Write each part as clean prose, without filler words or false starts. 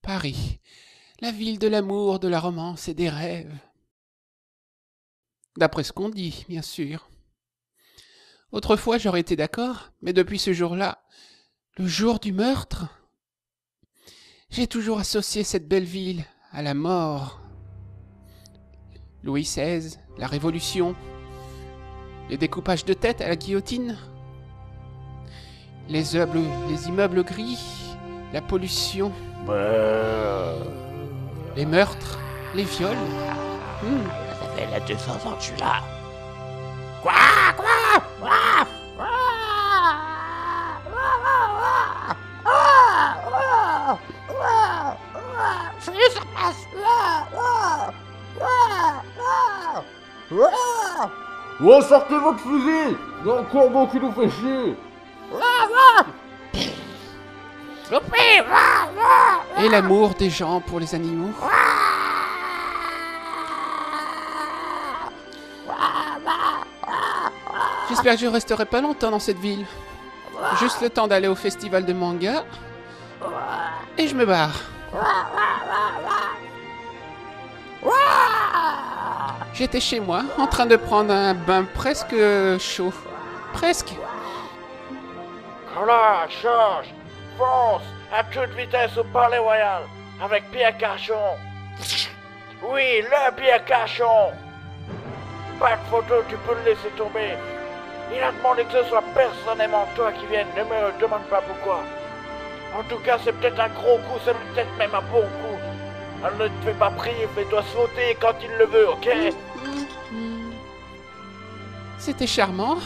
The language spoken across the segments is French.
Paris, la ville de l'amour, de la romance et des rêves. D'après ce qu'on dit, bien sûr. Autrefois, j'aurais été d'accord, mais depuis ce jour-là, le jour du meurtre, j'ai toujours associé cette belle ville à la mort. Louis XVI, la Révolution, les découpages de tête à la guillotine, les immeubles gris, la pollution, les meurtres, les viols. Ça fait la 200 ans que je suis là. Ça y est, ça passe. Oh, sortez votre fusil! Il y a un corbeau qui nous fait chier! Et l'amour des gens pour les animaux. J'espère que je resterai pas longtemps dans cette ville. Juste le temps d'aller au festival de manga. Et je me barre. J'étais chez moi, en train de prendre un bain presque chaud. Presque. Voilà, change. Fonce à toute vitesse au Palais Royal avec Pierre Cachon. Oui, le Pierre Cachon. Pas de photo, tu peux le laisser tomber. Il a demandé que ce soit personnellement toi qui vienne, ne me demande pas pourquoi. En tout cas, c'est peut-être un gros coup, c'est peut-être même un bon coup. Alors ne te fais pas prier, fais-toi sauter quand il le veut, ok? C'était charmant.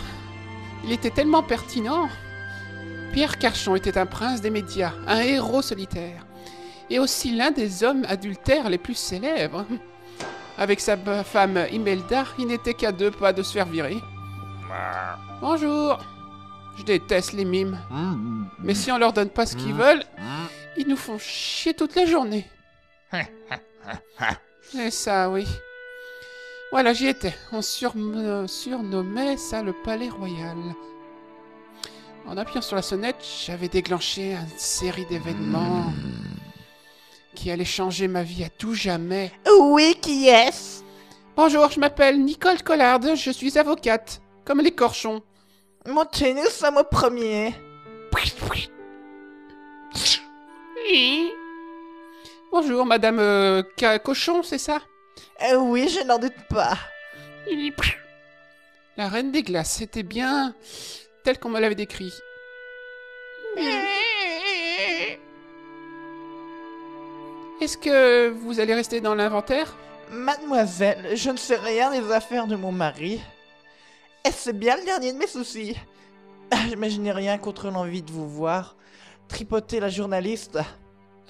Il était tellement pertinent. Pierre Carchon était un prince des médias, un héros solitaire, et aussi l'un des hommes adultères les plus célèbres. Avec sa femme Imelda, il n'était qu'à 2 pas de se faire virer. Bonjour. Je déteste les mimes. Mais si on leur donne pas ce qu'ils veulent, ils nous font chier toute la journée. C'est ça, oui. Voilà, j'y étais. On surnommait ça le Palais Royal. En appuyant sur la sonnette, j'avais déclenché une série d'événements qui allaient changer ma vie à tout jamais. Oui, qui est-ce? Bonjour, je m'appelle Nicole Collard, je suis avocate, comme les corchons. Montez, nous sommes au premier. Bonjour, madame Cochon, c'est ça? Oui, je n'en doute pas. La Reine des Glaces, c'était bien tel qu'on me l'avait décrit. Est-ce que vous allez rester dans l'inventaire? Mademoiselle, je ne sais rien des affaires de mon mari. Est-ce bien le dernier de mes soucis? Je n'ai rien contre l'envie de vous voir. Tripoter la journaliste.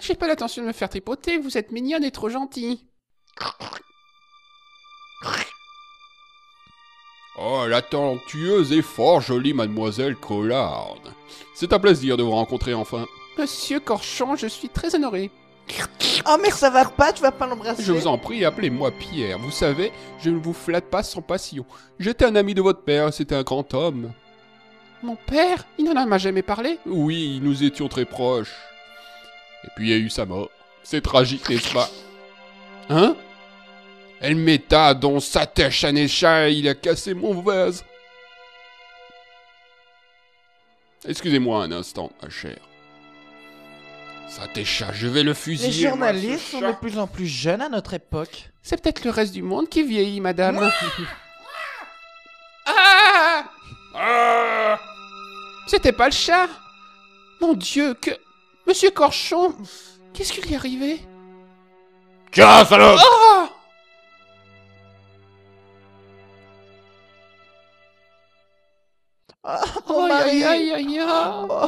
J'ai pas l'intention de me faire tripoter, vous êtes mignonne et trop gentille. Oh, la talentueuse et fort jolie mademoiselle Collard. C'est un plaisir de vous rencontrer enfin. Monsieur Corchon, je suis très honoré. Oh, mais ça va pas, tu vas pas l'embrasser? Je vous en prie, appelez-moi Pierre. Vous savez, je ne vous flatte pas sans passion. J'étais un ami de votre père, c'était un grand homme. Mon père? Il n'en m'a jamais parlé? Oui, nous étions très proches. Et puis il y a eu sa mort. C'est tragique, n'est-ce pas? Hein? Elle m'éta dans sa tèche à Nécha et il a cassé mon vase. Excusez-moi un instant, ma chère. Satécha, je vais le fusiller. Les journalistes sont de plus en plus jeunes à notre époque. C'est peut-être le reste du monde qui vieillit, madame. Ah! Ah! C'était pas le chat? Mon Dieu, que... Monsieur Corchon, qu'est-ce qui lui est arrivé? Tiens, salope! Oh! Oh, Aïe, mari. aïe, aïe, aïe. Oh,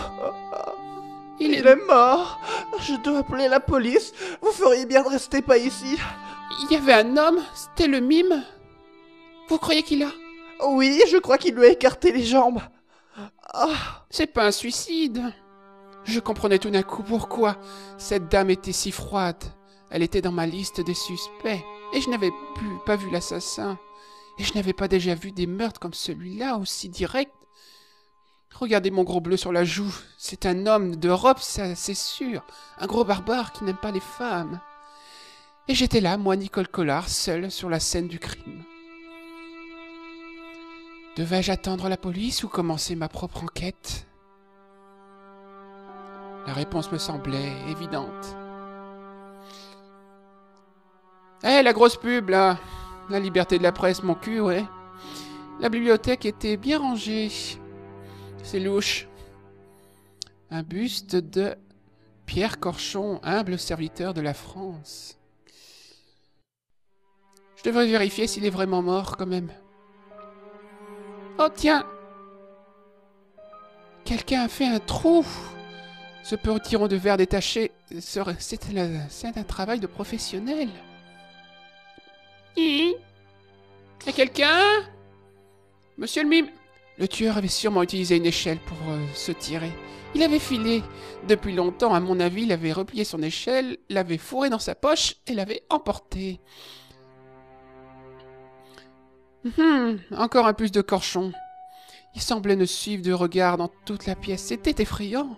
Il il est mort. Je dois appeler la police. Vous feriez bien de rester pas ici. Il y avait un homme, c'était le mime. Vous croyez qu'il a... Oui, je crois qu'il lui a écarté les jambes. Ah. C'est pas un suicide. Je comprenais tout d'un coup pourquoi cette dame était si froide. Elle était dans ma liste des suspects. Et je n'avais pas vu l'assassin. Et je n'avais pas déjà vu des meurtres comme celui-là, aussi directs. Regardez mon gros bleu sur la joue. C'est un homme d'Europe, ça, c'est sûr. Un gros barbare qui n'aime pas les femmes. Et j'étais là, moi, Nicole Collard, seule sur la scène du crime. Devais-je attendre la police ou commencer ma propre enquête? La réponse me semblait évidente. Eh, la grosse pub, là. La liberté de la presse, mon cul, ouais. La bibliothèque était bien rangée. C'est louche. Un buste de Pierre Corchon, humble serviteur de la France. Je devrais vérifier s'il est vraiment mort, quand même. Oh, tiens! Quelqu'un a fait un trou! Ce petit rond de verre détaché, c'est un travail de professionnel. Y a quelqu'un? Monsieur le mime. Le tueur avait sûrement utilisé une échelle pour se tirer. Il avait filé. Depuis longtemps, à mon avis, il avait replié son échelle, l'avait fourré dans sa poche et l'avait emporté. Encore un plus de corchon. Il semblait ne suivre de regard dans toute la pièce. C'était effrayant.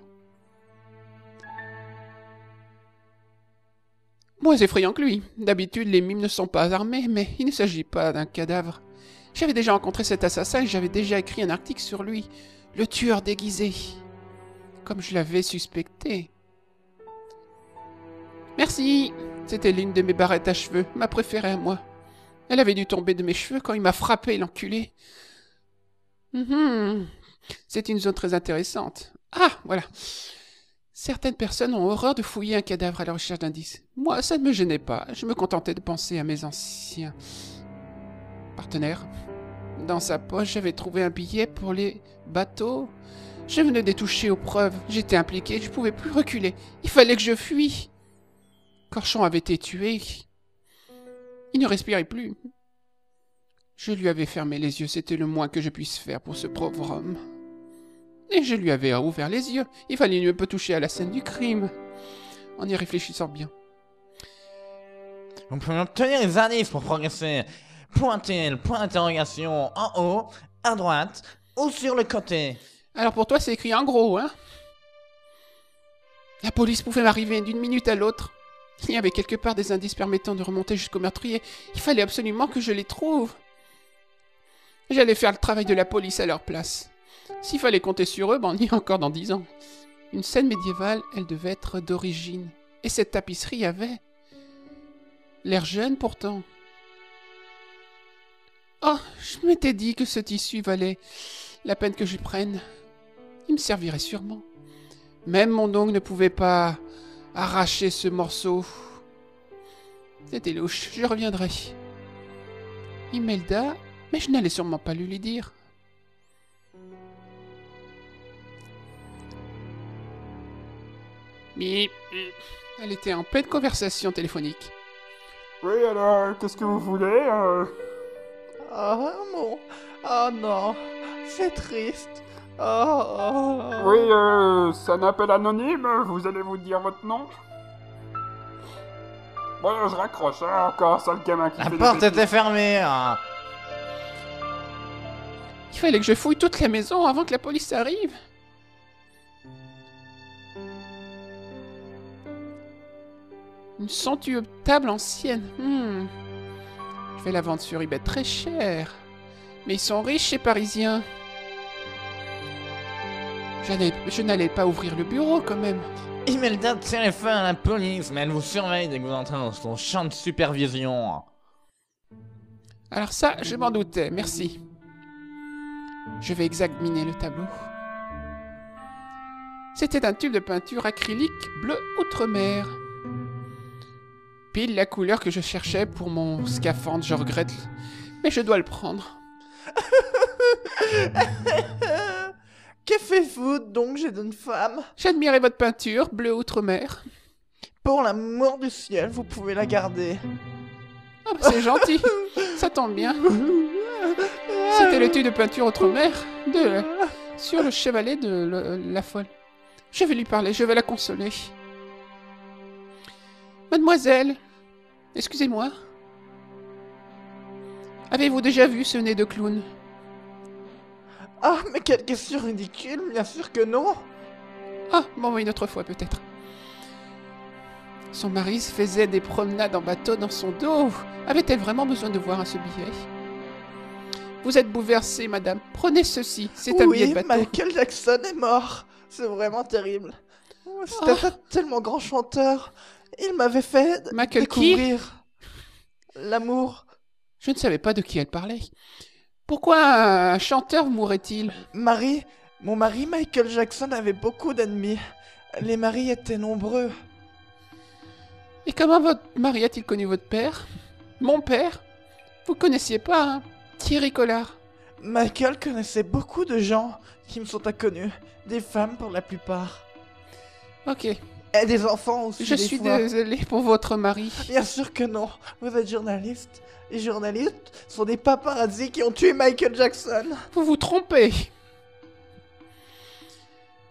Moins effrayant que lui. D'habitude, les mimes ne sont pas armés, mais il ne s'agit pas d'un cadavre. J'avais déjà rencontré cet assassin et j'avais déjà écrit un article sur lui. Le tueur déguisé. Comme je l'avais suspecté. Merci. C'était l'une de mes barrettes à cheveux, ma préférée à moi. Elle avait dû tomber de mes cheveux quand il m'a frappé, l'enculé. C'est une zone très intéressante. Ah, voilà. Certaines personnes ont horreur de fouiller un cadavre à la recherche d'indices. Moi, ça ne me gênait pas. Je me contentais de penser à mes anciens partenaires. Dans sa poche, j'avais trouvé un billet pour les bateaux. Je venais de toucher aux preuves. J'étais impliqué, je ne pouvais plus reculer. Il fallait que je fuis. Corchon avait été tué. Il ne respirait plus. Je lui avais fermé les yeux, c'était le moins que je puisse faire pour ce pauvre homme. Et je lui avais ouvert les yeux. Il fallait mieux pas toucher à la scène du crime. En y réfléchissant bien. Vous pouvez obtenir les indices pour progresser. Pointez le point d'interrogation en haut, à droite ou sur le côté. Alors pour toi, c'est écrit en gros, hein? La police pouvait m'arriver d'une minute à l'autre. Il y avait quelque part des indices permettant de remonter jusqu'au meurtrier. Il fallait absolument que je les trouve. J'allais faire le travail de la police à leur place. S'il fallait compter sur eux, on y est encore dans 10 ans. Une scène médiévale, elle devait être d'origine. Et cette tapisserie avait l'air jeune pourtant. Oh, je m'étais dit que ce tissu valait la peine que je prenne. Il me servirait sûrement. Même mon ongle ne pouvait pas arracher ce morceau. C'était louche, je reviendrai. Imelda, mais je n'allais sûrement pas lui dire. Bip. Elle était en pleine conversation téléphonique. Oui, alors, qu'est-ce que vous voulez Oh non. Oh non. C'est triste. Oh. Oui, c'est un appel anonyme, vous allez vous dire votre nom? Bon, je raccroche, hein, encore ça le gamin qui La fait des porte bêtises. était fermée. Hein. Il fallait que je fouille toute la maison avant que la police arrive. Une somptueuse table ancienne. Je vais la vendre sur eBay très cher. Mais ils sont riches ces Parisiens. Je n'allais pas ouvrir le bureau quand même. Imelda téléphone à la police, mais elle vous surveille dès que vous entrez dans son champ de supervision. Alors ça, je m'en doutais, merci. Je vais examiner le tableau. C'était un tube de peinture acrylique bleu outre-mer. Pile la couleur que je cherchais pour mon scaphandre, je regrette, mais je dois le prendre. Que faites-vous donc, jeune femme? J'admirais votre peinture, bleu outre-mer. Pour l'amour du ciel, vous pouvez la garder. Ah bah c'est gentil, ça tombe bien. C'était le tube de peinture outre-mer sur le chevalet de la folle. Je vais lui parler, je vais la consoler. Mademoiselle, excusez-moi. Avez-vous déjà vu ce nez de clown? Ah, mais quelle question ridicule, bien sûr que non. Ah, bon, une autre fois peut-être. Son mari se faisait des promenades en bateau dans son dos. Avait-elle vraiment besoin de voir ce billet? Vous êtes bouleversée, madame. Prenez ceci, c'est un billet de Oui, bateau. Michael Jackson est mort. C'est vraiment terrible. C'était un tellement grand chanteur. Il m'avait fait Michael découvrir l'amour. Je ne savais pas de qui elle parlait. Pourquoi un chanteur mourrait-il? Mon mari Michael Jackson avait beaucoup d'ennemis. Les maris étaient nombreux. Et comment votre mari a-t-il connu votre père? Mon père? Vous connaissiez pas, hein? Thierry Collard. Michael connaissait beaucoup de gens qui me sont inconnus. Des femmes pour la plupart. Ok. Et des enfants aussi. Je des suis fois. désolé pour votre mari. Bien sûr que non. Vous êtes journaliste. Les journalistes sont des paparazzis qui ont tué Michael Jackson. Vous vous trompez.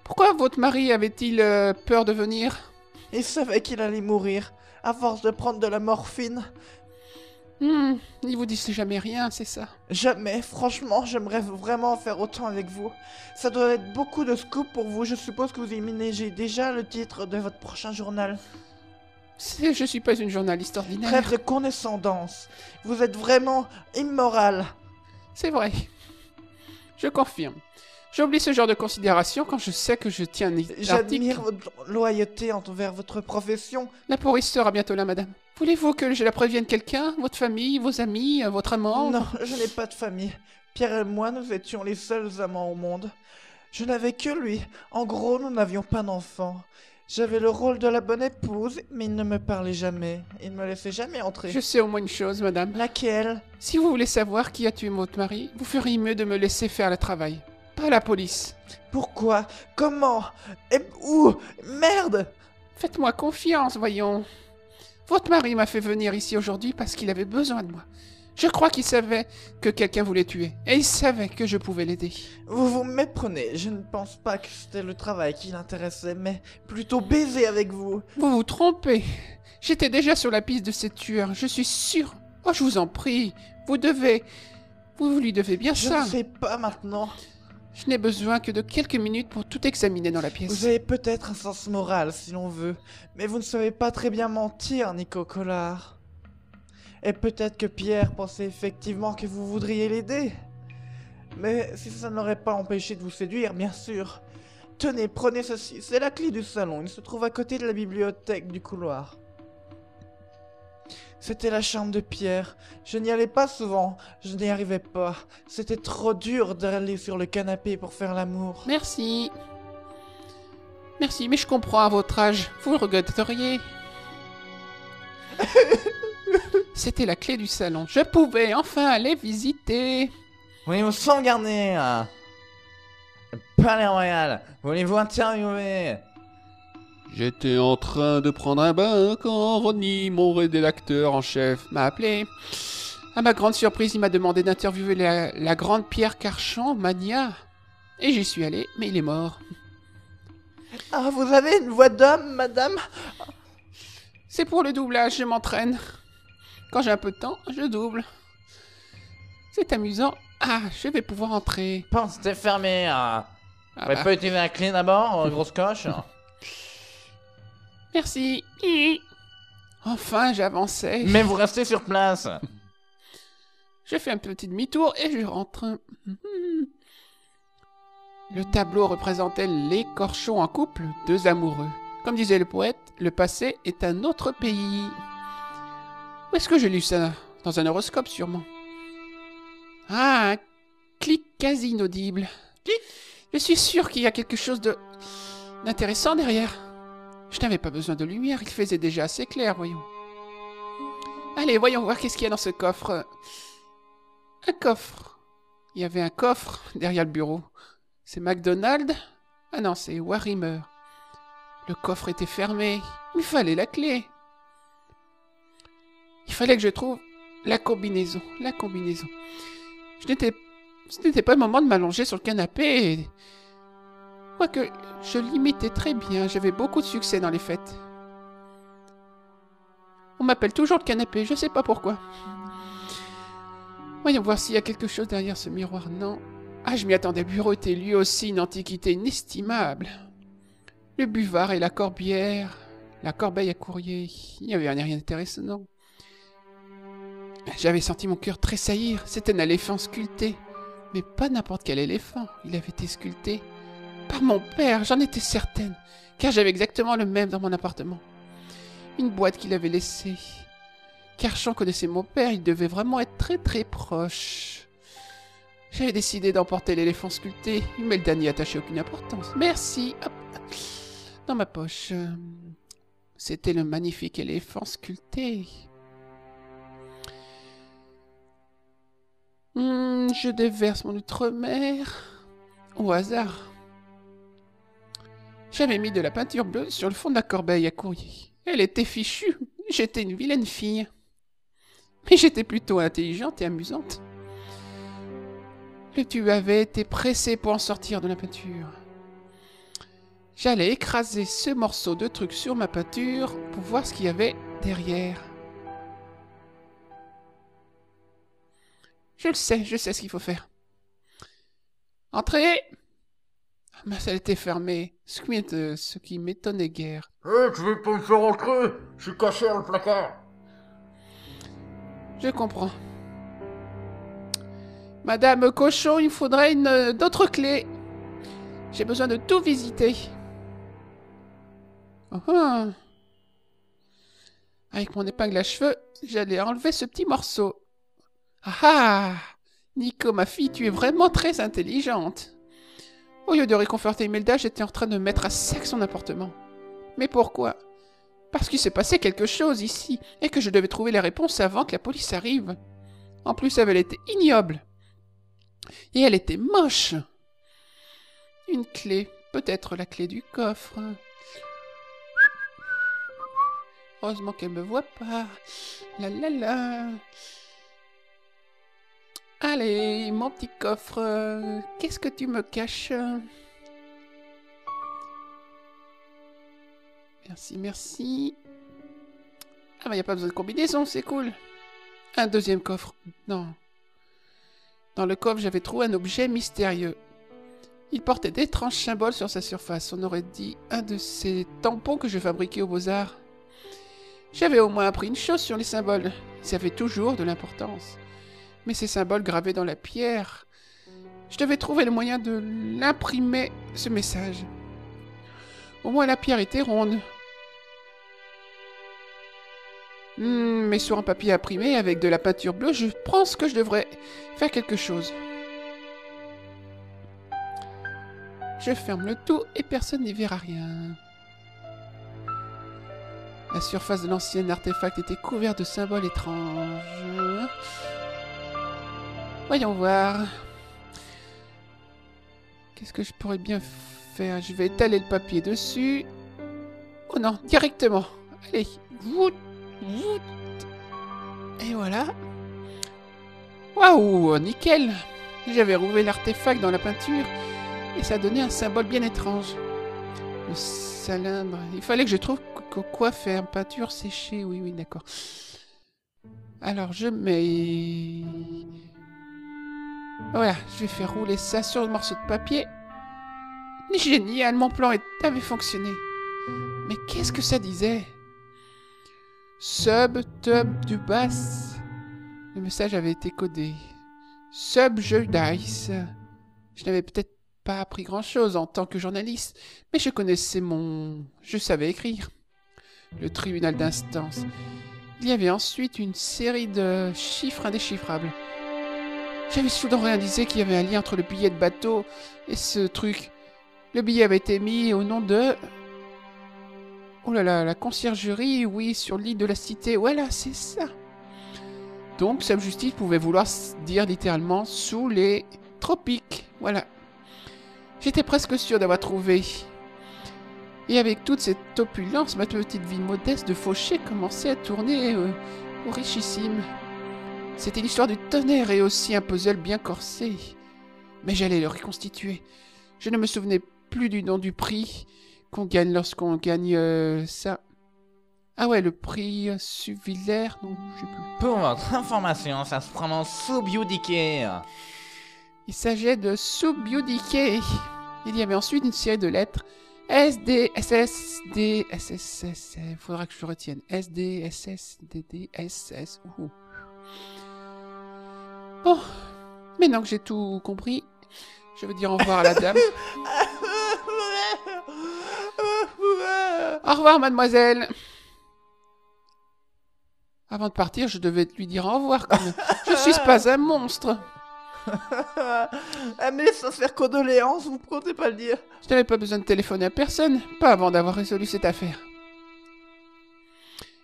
Pourquoi votre mari avait-il peur de venir? Il savait qu'il allait mourir à force de prendre de la morphine. Il vous dit jamais rien, c'est ça? Jamais, franchement, j'aimerais vraiment faire autant avec vous. Ça doit être beaucoup de scoop pour vous. Je suppose que vous imaginez déjà le titre de votre prochain journal. Je suis pas une journaliste ordinaire. Rêve de condescendance. Vous êtes vraiment immoral. C'est vrai. Je confirme. J'oublie ce genre de considération quand je sais que je tiens un article. J'admire votre loyauté envers votre profession. La police sera bientôt là, madame. Voulez-vous que je la prévienne quelqu'un? Votre famille, vos amis, votre amant? Non, je n'ai pas de famille. Pierre et moi, nous étions les seuls amants au monde. Je n'avais que lui. En gros, nous n'avions pas d'enfants. J'avais le rôle de la bonne épouse, mais il ne me parlait jamais. Il ne me laissait jamais entrer. Je sais au moins une chose, madame. Laquelle? Si vous voulez savoir qui a tué votre mari, vous feriez mieux de me laisser faire le travail. Pas la police. Pourquoi? Comment? Et où? Merde! Faites-moi confiance, voyons. Votre mari m'a fait venir ici aujourd'hui parce qu'il avait besoin de moi. Je crois qu'il savait que quelqu'un voulait tuer. Et il savait que je pouvais l'aider. Vous vous méprenez. Je ne pense pas que c'était le travail qui l'intéressait, mais plutôt baiser avec vous. Vous vous trompez. J'étais déjà sur la piste de ces tueurs, je suis sûr. Oh, je vous en prie. Vous lui devez bien Je ça. ne sais pas maintenant. Je n'ai besoin que de quelques minutes pour tout examiner dans la pièce. Vous avez peut-être un sens moral, si l'on veut, mais vous ne savez pas très bien mentir, Nico Collard. Et peut-être que Pierre pensait effectivement que vous voudriez l'aider. Mais si ça ne l'aurait pas empêché de vous séduire, bien sûr. Tenez, prenez ceci, c'est la clé du salon, il se trouve à côté de la bibliothèque du couloir. C'était la chambre de Pierre. Je n'y allais pas souvent, je n'y arrivais pas. C'était trop dur d'aller sur le canapé pour faire l'amour. Merci. Merci, mais je comprends à votre âge. Vous le regretteriez. C'était la clé du salon. Je pouvais enfin aller visiter. Oui, vous sans garder. Palais Royal, voulez-vous interviewer? J'étais en train de prendre un bain quand Ronnie, mon rédacteur en chef, M'a appelé. À ma grande surprise, il m'a demandé d'interviewer la grande Pierre Carchon, Mania. Et j'y suis allé, mais il est mort. Ah, vous avez une voix d'homme, madame? C'est pour le doublage, je m'entraîne. Quand j'ai un peu de temps, je double. C'est amusant. Ah, je vais pouvoir entrer. Pense, c'était fermé. Ah Vous pouvez pas utiliser la clé d'abord, grosse coche? Merci. Enfin, j'avançais. Mais vous restez sur place. Je fais un petit demi-tour et je rentre. Le tableau représentait les Corchons en couple, deux amoureux. Comme disait le poète, le passé est un autre pays. Où est-ce que j'ai lu ça? Dans un horoscope, sûrement. Ah, un clic quasi inaudible. Clic. Je suis sûr qu'il y a quelque chose d'intéressant derrière. Je n'avais pas besoin de lumière, il faisait déjà assez clair, voyons. Allez, voyons voir qu'est-ce qu'il y a dans ce coffre. Un coffre. Il y avait un coffre derrière le bureau. C'est McDonald? Ah non, c'est Warrimer. Le coffre était fermé. Il fallait la clé. Il fallait que je trouve la combinaison. La combinaison. Ce n'était pas le moment de m'allonger sur le canapé. Quoique, je l'imitais très bien. J'avais beaucoup de succès dans les fêtes. On m'appelle toujours le canapé. Je sais pas pourquoi. Voyons voir s'il y a quelque chose derrière ce miroir. Non. Ah, je m'y attendais, le bureau était lui aussi une antiquité inestimable. Le buvard et la corbière, la corbeille à courrier, il n'y avait rien d'intéressant. J'avais senti mon cœur tressaillir, c'était un éléphant sculpté. Mais pas n'importe quel éléphant, il avait été sculpté par mon père, j'en étais certaine, car j'avais exactement le même dans mon appartement. Une boîte qu'il avait laissée. Carchon connaissait mon père, il devait vraiment être très très proche. J'avais décidé d'emporter l'éléphant sculpté, mais le dernier attachait aucune importance. Merci. Hop. Dans ma poche. C'était le magnifique éléphant sculpté. Je déverse mon outre-mer au hasard. J'avais mis de la peinture bleue sur le fond de la corbeille à courrier. Elle était fichue. J'étais une vilaine fille. Mais j'étais plutôt intelligente et amusante. Le tube avait été pressé pour en sortir de la peinture. J'allais écraser ce morceau de truc sur ma peinture pour voir ce qu'il y avait derrière. Je sais ce qu'il faut faire. Entrez! Mais ça était fermé, ce qui m'étonnait guère. Hé, tu veux pas me faire entrer? Je suis caché dans le placard. Je comprends. Madame Cochon, il me faudrait d'autres clés. J'ai besoin de tout visiter. Avec mon épingle à cheveux, j'allais enlever ce petit morceau. Ah! Nico, ma fille, tu es vraiment très intelligente. Au lieu de réconforter Imelda, j'étais en train de mettre à sec son appartement. Mais pourquoi? Parce qu'il s'est passé quelque chose ici, et que je devais trouver les réponses avant que la police arrive. En plus, elle était ignoble. Et elle était moche. Une clé, peut-être la clé du coffre. Heureusement qu'elle me voit pas. La la la. Allez, mon petit coffre, qu'est-ce que tu me caches? Merci, merci. Ah bah y a pas besoin de combinaison, c'est cool. Un deuxième coffre. Non. Dans le coffre, j'avais trouvé un objet mystérieux. Il portait d'étranges symboles sur sa surface. On aurait dit un de ces tampons que je fabriquais aux Beaux-Arts. J'avais au moins appris une chose sur les symboles. Ils avaient toujours de l'importance. Mais ces symboles gravés dans la pierre, je devais trouver le moyen de l'imprimer, ce message. Au moins la pierre était ronde. Mais sur un papier imprimé avec de la peinture bleue, je pense que je devrais faire quelque chose. Je ferme le tout et personne n'y verra rien. La surface de l'ancien artefact était couverte de symboles étranges. Voyons voir. Qu'est-ce que je pourrais bien faire? Je vais étaler le papier dessus. Oh non, directement. Allez. Et voilà. Waouh, nickel. J'avais rouvert l'artefact dans la peinture et ça donnait un symbole bien étrange. Le cylindre. Il fallait que je trouve quoi faire. Peinture séchée. Oui, d'accord. Alors je mets... Voilà, je vais faire rouler ça sur le morceau de papier. Génial, mon plan avait fonctionné. Mais qu'est-ce que ça disait? Sub, tub, du bass. Le message avait été codé. Sub, jeu dice. Je n'avais peut-être pas appris grand-chose en tant que journaliste, mais je connaissais je savais écrire. Le tribunal d'instance. Il y avait ensuite une série de chiffres indéchiffrables. J'avais soudain réalisé qu'il y avait un lien entre le billet de bateau et ce truc. Le billet avait été mis au nom de... Oh là là, la conciergerie, oui, sur l'île de la Cité. Voilà, c'est ça. Donc, Sub Justice pouvait vouloir dire littéralement sous les tropiques. Voilà. J'étais presque sûr d'avoir trouvé. Et avec toute cette opulence, ma petite vie modeste de fauché commençait à tourner au richissime. C'était l'histoire du tonnerre et aussi un puzzle bien corsé. Mais j'allais le reconstituer. Je ne me souvenais plus du nom du prix qu'on gagne lorsqu'on gagne ça. Ah ouais, le prix Suvillaire, non, je sais plus. Pour votre information, ça se prononce Subiudike. Il s'agit de Subyudiké. Il y avait ensuite une série de lettres S, D, S, S, D, S, S, S. Il faudra que je retienne. S, D, S, S, D, D, S, S. Ouh. Bon, maintenant que j'ai tout compris, je veux dire au revoir à la dame. Au revoir, mademoiselle. Avant de partir, je devais lui dire au revoir quand même. Je suis pas un monstre. Mais sincères condoléances, vous ne comptez pas le dire. Je n'avais pas besoin de téléphoner à personne, pas avant d'avoir résolu cette affaire.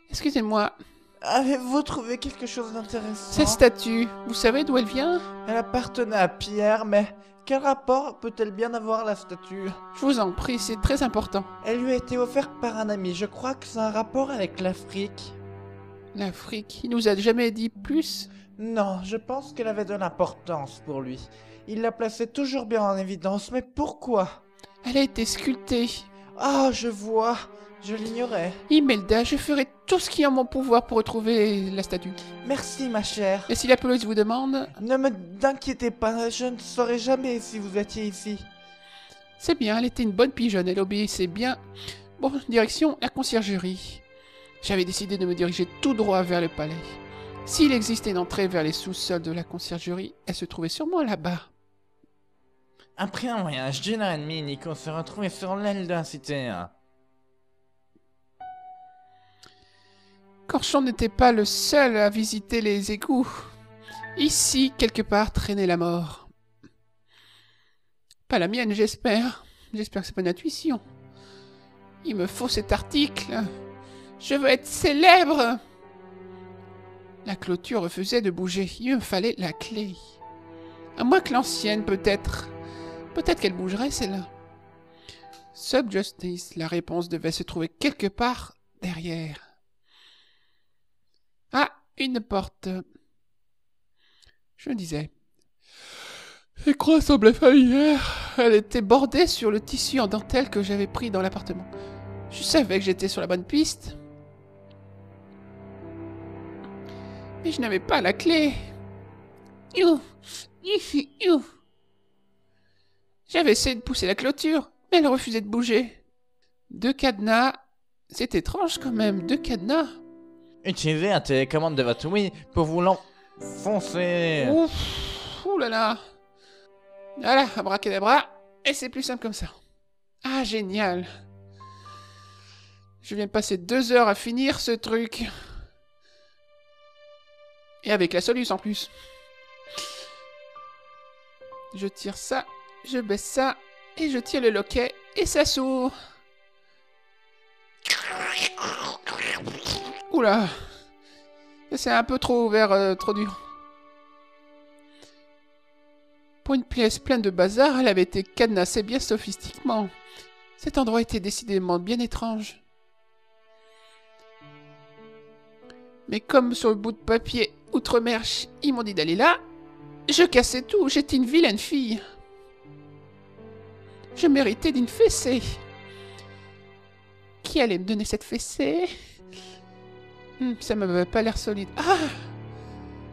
Excusez-moi, Avez-vous trouvé quelque chose d'intéressant? cette statue, vous savez d'où elle vient? Elle appartenait à Pierre, mais quel rapport peut-elle bien avoir la statue? Je vous en prie, c'est très important. Elle lui a été offerte par un ami, je crois que c'est un rapport avec l'Afrique. L'Afrique, il nous a jamais dit plus. Non, je pense qu'elle avait de l'importance pour lui. Il la plaçait toujours bien en évidence, mais pourquoi? Elle a été sculptée. Ah, je vois, je l'ignorais. Imelda, je ferai tout ce qui est en mon pouvoir pour retrouver la statue. Merci, ma chère. Et si la police vous demande, Ne me d'inquiétez pas, je ne saurais jamais si vous étiez ici. c'est bien, elle était une bonne pigeonne, elle obéissait bien. Bon, direction la conciergerie. J'avais décidé de me diriger tout droit vers le palais. S'il existait une entrée vers les sous-sols de la conciergerie, elle se trouvait sûrement là-bas. Après un voyage d'une heure et demie, Nico s'est retrouvé sur l'aile de la cité. Corchon n'était pas le seul à visiter les égouts. Ici, quelque part, traînait la mort. Pas la mienne, j'espère. J'espère que c'est pas une intuition. Il me faut cet article. Je veux être célèbre. La clôture refusait de bouger. Il me fallait la clé. À moins que l'ancienne, peut-être. Peut-être qu'elle bougerait, celle-là. Subjustice. La réponse devait se trouver quelque part derrière. Ah, une porte. Je me disais. Les croix semblaient familières. Elle était bordée sur le tissu en dentelle que j'avais pris dans l'appartement. Je savais que j'étais sur la bonne piste. Mais je n'avais pas la clé. J'avais essayé de pousser la clôture, mais elle refusait de bouger. 2 cadenas. C'est étrange quand même, 2 cadenas. Utilisez la télécommande de votre Wii pour vous l'enfoncer. Ouf, ouh là là. Voilà, abracadabra. Et c'est plus simple comme ça. Ah, génial. Je viens de passer 2 heures à finir ce truc. Et avec la soluce en plus. Je tire ça, je baisse ça, et je tire le loquet, et ça s'ouvre. Oula. C'est un peu trop ouvert, trop dur. Pour une pièce pleine de bazar, elle avait été cadenassée bien sophistiquement. Cet endroit était décidément bien étrange. Mais comme sur le bout de papier outre-mer, ils m'ont dit d'aller là, je cassais tout, j'étais une vilaine fille. Je méritais d'une fessée. Qui allait me donner cette fessée? Ça m'avait pas l'air solide. Ah!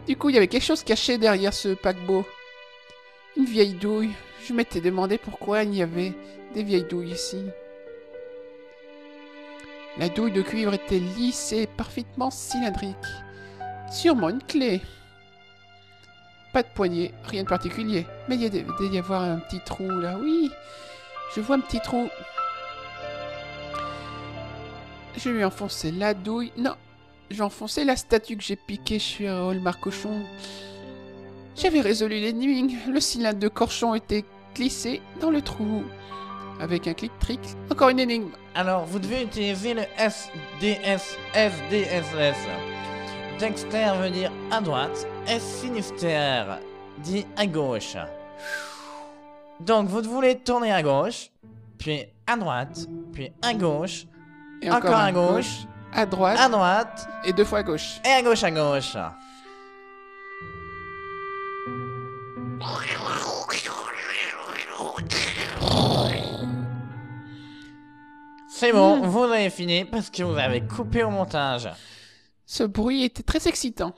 Du coup, il y avait quelque chose caché derrière ce paquebot. Une vieille douille. Je m'étais demandé pourquoi il y avait des vieilles douilles ici. La douille de cuivre était lisse et parfaitement cylindrique. Sûrement une clé. Pas de poignée, rien de particulier. Mais il y a devait y avoir un petit trou là. Oui, je vois un petit trou. Je lui ai enfoncé la douille. Non, j'ai enfoncé la statue que j'ai piquée chez Hallmark Cochon. J'avais résolu l'énigme. Le cylindre de Corchon était glissé dans le trou. Avec un clic-trick. Encore une énigme. Alors, vous devez utiliser le SDSS. Dexter veut dire à droite, et Sinister dit à gauche. Donc, vous voulez tourner à gauche, puis à droite, puis à gauche, Et encore à gauche, à droite, à droite, et 2 fois à gauche. et à gauche à gauche. C'est bon, vous avez fini parce que vous avez coupé au montage. Ce bruit était très excitant.